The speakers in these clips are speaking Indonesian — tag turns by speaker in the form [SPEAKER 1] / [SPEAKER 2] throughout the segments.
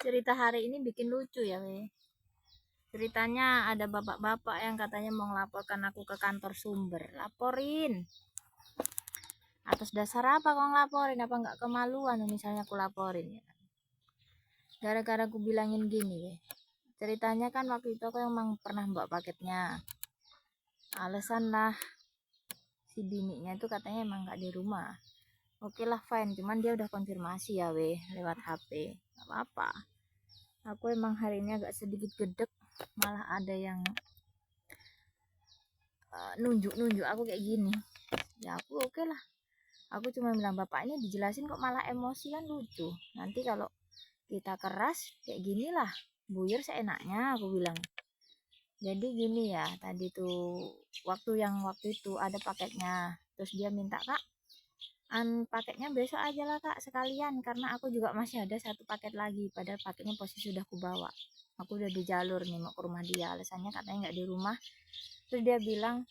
[SPEAKER 1] Cerita hari ini bikin lucu ya, weh. Ceritanya ada bapak-bapak yang katanya mau melaporkan aku ke kantor sumber. Laporin. Atas dasar apa kau ngelaporin? Apa nggak kemaluan misalnya aku laporin ya? Gara-gara aku bilangin gini, weh. Ceritanya kan waktu itu aku emang pernah bawa paketnya. Alasan lah si bininya itu katanya emang nggak di rumah. Oke lah fine, cuman dia udah konfirmasi ya, weh, lewat HP. Gak apa-apa. Aku emang hari ini agak sedikit gedek, malah ada yang nunjuk-nunjuk aku kayak gini. Ya aku oke lah, aku cuma bilang bapaknya dijelasin kok malah emosi, kan lucu. Nanti kalau kita keras kayak gini lah, buyur seenaknya, aku bilang. Jadi gini ya, tadi tuh waktu itu ada paketnya, terus dia minta, kak, paketnya besok aja lah kak, sekalian, karena aku juga masih ada satu paket lagi, padahal paketnya posisi sudah aku bawa. Aku udah di jalur nih mau ke rumah dia, alasannya katanya nggak di rumah. Terus dia bilang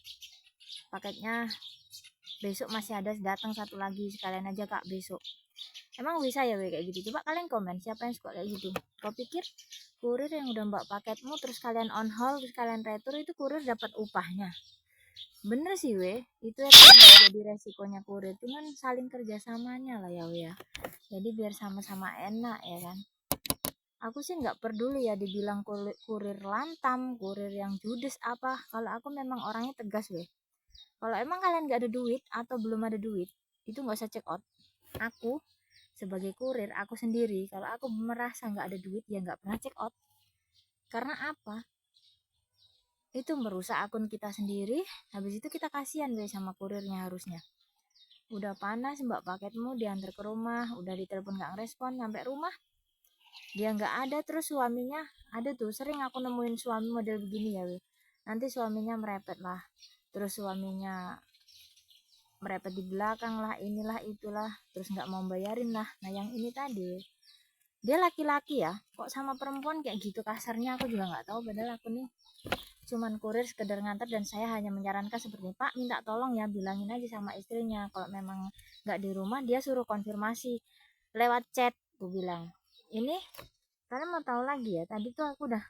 [SPEAKER 1] paketnya besok masih ada, datang satu lagi, sekalian aja kak besok. Emang bisa ya weh kayak gitu? Coba kalian komen siapa yang suka kayak gitu. Kau pikir kurir yang udah mbak paketmu terus kalian on hold, terus kalian retur, itu kurir dapat upahnya? Bener sih weh, itu yang jadi resikonya kurir, cuman saling kerjasamanya lah ya weh ya. Jadi biar sama-sama enak ya kan. Aku sih nggak peduli ya dibilang kurir lantam, kurir yang judes apa. Kalau aku memang orangnya tegas weh. Kalau emang kalian nggak ada duit atau belum ada duit, itu nggak usah check out. Aku sebagai kurir, aku sendiri, kalau aku merasa nggak ada duit ya nggak pernah check out. Karena apa? Itu merusak akun kita sendiri. Habis itu kita kasihan weh sama kurirnya harusnya. Udah panas mbak paketmu, diantar ke rumah, udah ditelepon nggak ngerespon, sampai rumah dia nggak ada. Terus suaminya ada tuh, sering aku nemuin suami model begini ya weh. Nanti suaminya merepet lah, terus suaminya merepet di belakang lah, inilah itulah, terus nggak mau bayarin lah. Nah yang ini tadi, dia laki-laki ya, kok sama perempuan kayak gitu kasarnya, aku juga nggak tahu. Padahal aku nih cuman kurir sekedar ngantar, dan saya hanya menyarankan seperti, pak minta tolong ya bilangin aja sama istrinya kalau memang nggak di rumah, dia suruh konfirmasi lewat chat. Aku bilang, ini kalian mau tahu lagi ya, tadi tuh aku udah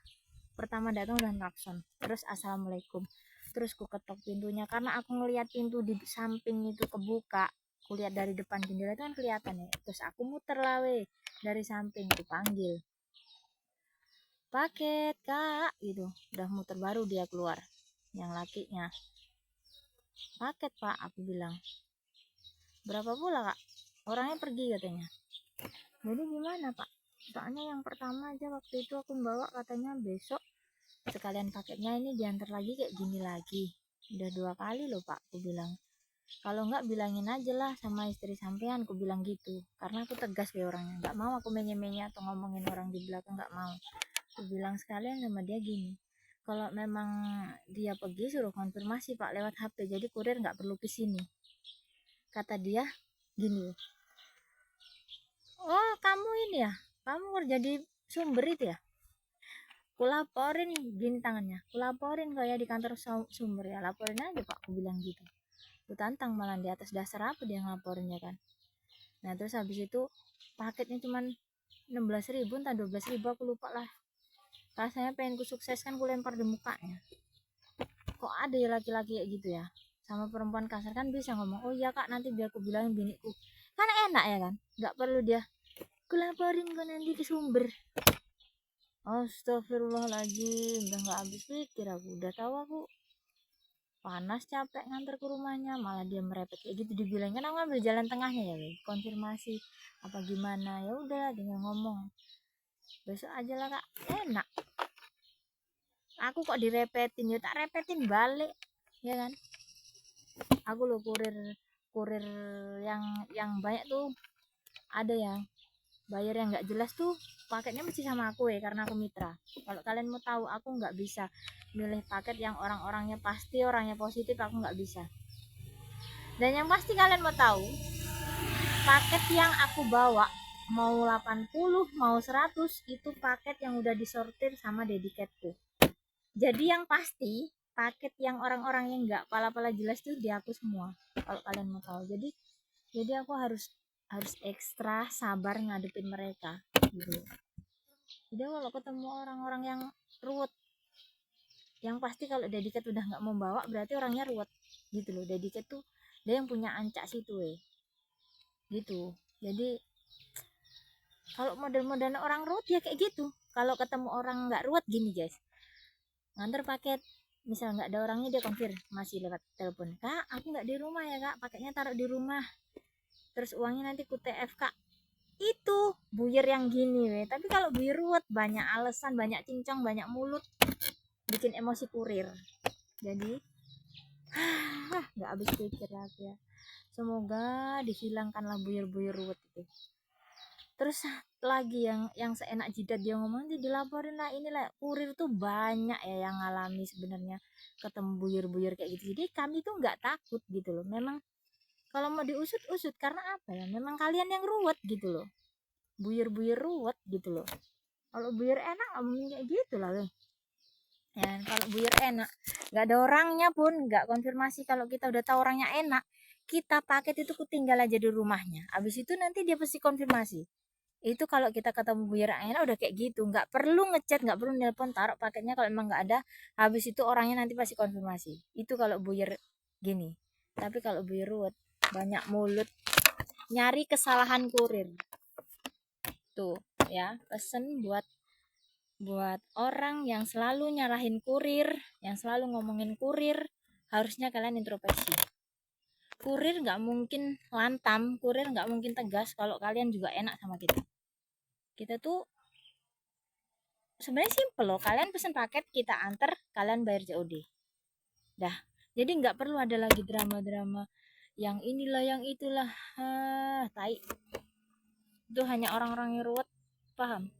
[SPEAKER 1] pertama datang udah klakson, terus assalamualaikum, terus ku ketok pintunya karena aku ngelihat pintu di samping itu kebuka. Aku lihat dari depan jendela itu kan kelihatan ya, terus aku muter lah weh dari samping, ku panggil, paket kak, gitu. Udah muter baru dia keluar, yang lakinya. Paket pak, aku bilang. Berapa pula kak? Orangnya pergi katanya. Jadi gimana pak? Soalnya yang pertama aja waktu itu aku bawa katanya besok sekalian paketnya ini diantar lagi kayak gini lagi. Udah 2 kali loh pak, aku bilang. Kalau nggak bilangin aja lah sama istri sampean, aku bilang gitu. Karena aku tegas ya orangnya, nggak mau aku menye-menye atau ngomongin orang di belakang, nggak mau. Aku bilang sekalian sama dia gini, kalau memang dia pergi suruh konfirmasi pak lewat HP, jadi kurir nggak perlu kesini. Kata dia gini, oh kamu ini ya, kamu kerja di sumber itu ya, kulaporin, gini tangannya, kulaporin kayak di kantor sumber ya, laporin aja pak, aku bilang gitu. Aku tantang malah, di atas dasar apa dia ngelaporinnya kan. Nah terus habis itu paketnya cuman 16.000 entah 12.000, aku lupa lah. Rasanya pengen ku sukseskan, ku lempar di mukanya. Kok ada ya laki-laki kayak gitu ya, sama perempuan kasar kan bisa ngomong, oh iya kak nanti biar aku bilangin biniku, kan enak ya kan, nggak perlu dia ku laporin kan nanti ke sumber. Astagfirullahaladzim, udah nggak habis pikir aku, udah tahu aku panas capek nganter ke rumahnya, malah dia merepet kayak gitu. Dibilang kan aku ambil jalan tengahnya ya, konfirmasi apa gimana, ya udah tinggal ngomong besok aja lah kak, enak. Aku kok direpetin, ya tak repetin balik ya kan. Aku lo kurir kurir yang banyak tuh, ada yang bayar yang nggak jelas tuh, paketnya mesti sama aku ya karena aku mitra. Kalau kalian mau tahu, aku nggak bisa milih paket yang orang-orangnya pasti orangnya positif, aku nggak bisa. Dan yang pasti kalian mau tahu, paket yang aku bawa mau 80 mau 100 itu paket yang udah disortir sama dedicate. Jadi yang pasti paket yang orang-orang yang nggak pala-pala jelas tuh di aku semua, kalau kalian mau tahu. Jadi aku harus ekstra sabar ngadepin mereka gitu. kalau ketemu orang-orang yang ruwet, yang pasti kalau dediket udah nggak mau bawa berarti orangnya ruwet gitu loh. Dediket tuh dia yang punya ancak situ gitu. Jadi kalau model-model orang ruwet ya kayak gitu. Kalau ketemu orang nggak ruwet gini guys, nganter paket misal nggak ada orangnya dia konfirmasi lewat telepon, kak aku nggak di rumah ya kak, paketnya taruh di rumah, terus uangnya nanti ku TF kak. Itu buyer yang gini weh. Tapi kalau buyer ruwet, banyak alasan, banyak cincong, banyak mulut, bikin emosi kurir. Jadi nggak habis pikir aku ya, semoga dihilangkanlah buyer-buyer ruwet itu. Terus lagi yang seenak jidat dia ngomong, dia dilaporin lah inilah, kurir tuh banyak ya yang ngalami sebenarnya ketemu buyur-buyur kayak gitu. Jadi kami tuh nggak takut gitu loh, memang kalau mau diusut-usut karena apa ya, memang kalian yang ruwet gitu loh, buyur-buyur ruwet gitu loh. Kalau buyur enak nggak mungkin kayak gitu lah weh. Ya kalau buyur enak nggak ada orangnya pun nggak konfirmasi, kalau kita udah tahu orangnya enak, kita paket itu tinggal aja di rumahnya, habis itu nanti dia pasti konfirmasi. Itu kalau kita ketemu buyer enak udah kayak gitu, nggak perlu ngechat, nggak perlu nelpon, taruh paketnya kalau emang nggak ada, habis itu orangnya nanti pasti konfirmasi. Itu kalau buyer gini. Tapi kalau buyer ruwet, banyak mulut, nyari kesalahan kurir. Tuh ya, pesen buat orang yang selalu nyalahin kurir, yang selalu ngomongin kurir, harusnya kalian introspeksi. Kurir nggak mungkin lantam, kurir nggak mungkin tegas kalau kalian juga enak sama kita. Kita tuh sebenarnya simple loh, kalian pesen paket kita antar, kalian bayar COD dah. Jadi nggak perlu ada lagi drama-drama yang inilah yang itulah, tai. Itu hanya orang-orang yang ruwet, paham?